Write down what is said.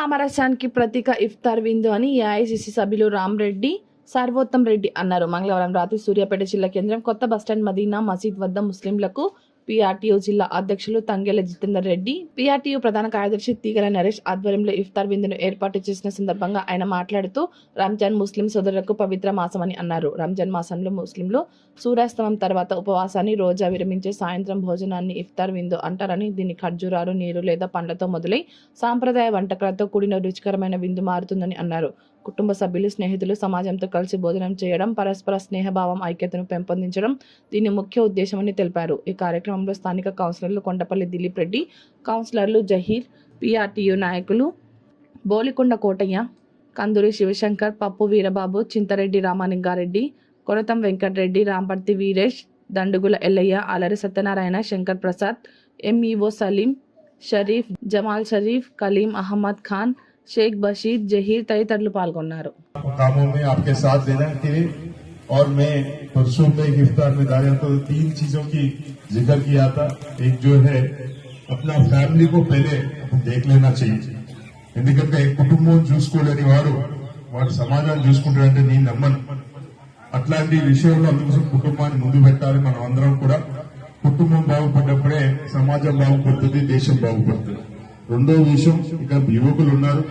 సామరస్యానికి ప్రతీక ఇఫ్తార్ విందు అని ఏఐసిసి సభ్యులు రామ్రెడ్డి సర్వోత్తం రెడ్డి అన్నారు. మంగళవారం రాత్రి సూర్యాపేట జిల్లా కేంద్రం కొత్త బస్టాండ్ మదీనా మసీద్ వద్ద ముస్లింలకు పీఆర్టీయూ జిల్లా అధ్యక్షులు తంగెల జితేందర్ రెడ్డి, పీఆర్టీయూ ప్రధాన కార్యదర్శి తీగల నరేష్ ఆధ్వర్యంలో ఇఫ్తార్ విందును ఏర్పాటు చేసిన సందర్భంగా ఆయన మాట్లాడుతూ రంజాన్ ముస్లిం సోదరులకు పవిత్ర మాసమని అన్నారు. రంజాన్ మాసంలో ముస్లింలు సూర్యాస్తమం తర్వాత ఉపవాసాన్ని రోజా విరమించే సాయంత్రం భోజనాన్ని ఇఫ్తార్ విందు అంటారని, దీన్ని ఖర్జూరాలు, నీరు లేదా పండ్లతో మొదలై సాంప్రదాయ వంటకాలతో కూడిన రుచికరమైన విందు మారుతుందని అన్నారు. కుటుంబ సభ్యులు, స్నేహితులు సమాజంతో కలిసి భోజనం చేయడం, పరస్పర స్నేహభావం, ఐక్యతను పెంపొందించడం దీని ముఖ్య ఉద్దేశమని తెలిపారు. ఈ కార్యక్రమంలో స్థానిక కౌన్సిలర్లు కొండపల్లి దిలీప్ రెడ్డి, కౌన్సిలర్లు జహీర్, పీఆర్టీయూ నాయకులు బోలికొండ కోటయ్య, కందూరి శివశంకర్, పప్పు వీరబాబు, చింతరెడ్డి రామలింగారెడ్డి, కొనతం వెంకటరెడ్డి, రాంపర్తి వీరేష్, దండుగుల ఎల్లయ్య, అలరి సత్యనారాయణ, శంకర్ ప్రసాద్, ఎంఈఓ సలీం, షరీఫ్, జమాల్ షరీఫ్, కలీం అహ్మద్ ఖాన్, शेख बशीर, जहीर तदितरुలు పాల్గొన్నారు. कामों में आपके साथ देना के और मैं परसों में इफ्तार में डाला तो 3 चीजों की जिक्र किया था. एक जो है अपना फैमिली को पहले देख लेना चाहिए. ఎందుకంటే కుటుంబం చూసుకోలేని వాడు సమాజాన్ని చూసుకుంటారంటే నేను నమ్మను. అట్లాంటి విషయంలో అందుకోసం కుటుంబాన్ని ముందు పెట్టాలి. మనం అందరం కూడా కుటుంబం బాగుపడ్డప్పుడే సమాజం బాగుపడుతుంది, దేశం బాగుపడుతుంది. రెండో విషయం, ఇక యువకులు ఉన్నారు.